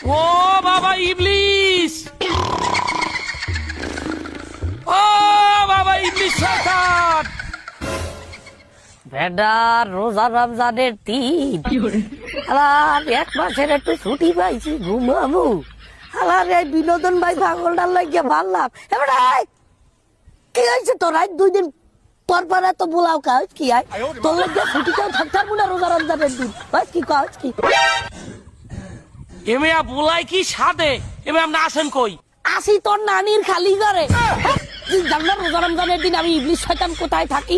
ও বাবা ইবলিস, ও বাবা ইবলিস শয়তান। বেডার রোজা রমজানের দিন আর এক মাসের একটু ছুটি পাইছি, ঘুমাবো। আলার এই বিনোদন ভাই পাগলটার লাগিয়ে ভাবলাম এবার কি হয়েছে তোর? আজ 2 দিন পর পর এত বোলাও কাজ কি আয় তোর লাগিয়ে ছুটিতেও থাকতে পারবো না রোজা রমজানের দিন। ভাই কি কাজ কি এমিয়া বুলাই কি সাদে? এমে আপনি আসেন কই? আসি তোর নানির খালি করে। জানলাম রোজা রমজানের দিন আমি ইবলিশ শয়তান কোথায় থাকি?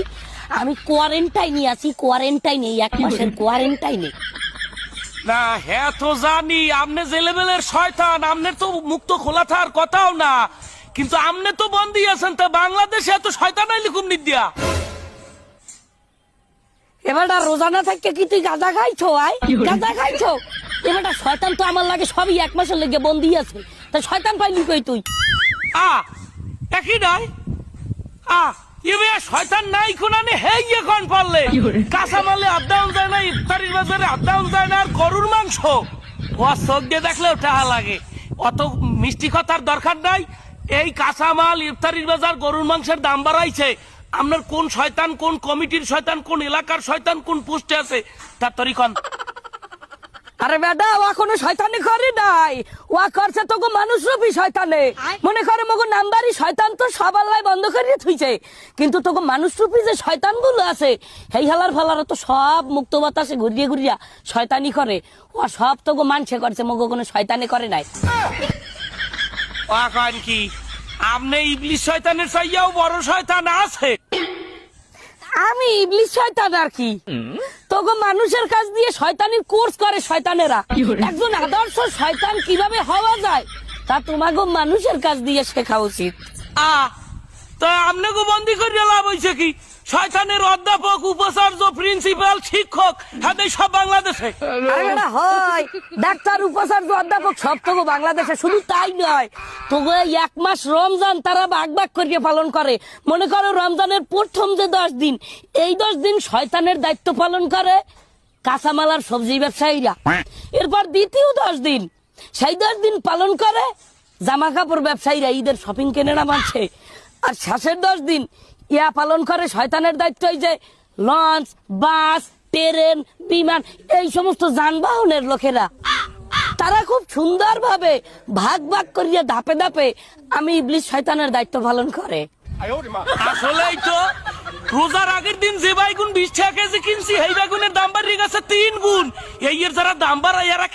আমি কোয়ারেন্টাইনে আছি, কোয়ারেন্টাইনে 1 মাসের কোয়ারেন্টাইনে। না হ্যাঁ তো জানি আমনে যে লেভেলের শয়তান, আমনে তো মুক্ত খোলা থাকার কথাও না, কিন্তু আমনে তো বন্দী আছেন। তা বাংলাদেশে এত শয়তান আইলি কুমনি দিয়া? এবারটা রোজানা থেকে কি তুই গাঁজা খাইছো? আয় গাঁজা খাইছো? এবারটা শয়তান তো আমার লাগে সবই 1 মাসের লেগে বন্দি আছে, তা শয়তান পাইলি কই তুই? একই নয় এমে শয়তান নাই কোনানে হে গিয়ে কোন পারলে কাঁচামালে আড্ডাউন যায় না, ইফতারির বাজারে আড্ডাউন যায় না, আর গরুর মাংস ও চোখ দিয়ে দেখলেও টাহা লাগে। অত মিষ্টি কথার দরকার নাই। এই কাঁচামাল, ইফতারির বাজার, গরুর মাংসের দাম বাড়াইছে। আপনার কোন শয়তান, কোন কমিটির শয়তান, কোন এলাকার শয়তান, কোন পোস্টে আছে তার তরিকন? আরে বেটা ও কোনো শয়তানি করে নাই, ও করছে তোকে মানুষ রূপী শয়তানে। মনে করে মগো নাম্বারই শয়তান তো সবার লাই বন্ধ করিয়ে থুইছে, কিন্তু তোকে মানুষ রূপী যে শয়তান গুলো আছে হেই হালার ফালার তো সব মুক্ত বাতাসে ঘুরিয়ে ঘুরিয়া শয়তানি করে। ও সব তোকে মানছে করছে, মগো কোনো শয়তানি করে নাই। কি আপনি ইবলিশ শয়তানের চাইয়াও বড় শয়তান আছে? আমি ইবলিশ শয়তান আর কি? তোকে মানুষের কাছ দিয়ে শয়তানির কোর্স করে শয়তানেরা। একজন আদর্শ শয়তান কিভাবে হওয়া যায় তা তোমাকে মানুষের কাছ দিয়ে শেখা উচিত। তা আপনাকে বন্দি করে লাভ হয়েছে কি? শয়তানের অধ্যাপক, উপাচার্য, প্রিন্সিপাল, শিক্ষক হাতে সব বাংলাদেশে। হয় ডাক্তার, উপাচার্য, অধ্যাপক সব তোকে বাংলাদেশে। শুধু তাই নয়, তোকে 1 মাস রমজান তারা ভাগ ভাগ করিয়ে পালন করে। মনে করো রমজানের প্রথম যে 10 দিন, এই 10 দিন শয়তানের দায়িত্ব পালন করে কাঁচামাল আর সবজি ব্যবসায়ীরা। এরপর দ্বিতীয় 10 দিন, সেই 10 দিন পালন করে জামা কাপড় ব্যবসায়ীরা, ঈদের শপিং কেনে না মানছে। আর শেষের 10 দিন ইয়া পালন করে শয়তানের দায়িত্ব এই যে লঞ্চ, বাস, ট্রেন, বিমান, এই সমস্ত যানবাহনের লোকেরা। তারা খুব সুন্দরভাবে ভাগ ভাগ করিয়া ধাপে ধাপে আমি ইবলিশ শয়তানের দায়িত্ব পালন করে। আসলেই তো রোজার আগের দিন যে বাইগুন 20 টাকা কেজি কিনছি, এই বেগুনের দাম বাড়িয়ে গেছে 3 গুণ। এই এর যারা দাম বাড়ায় এরা কি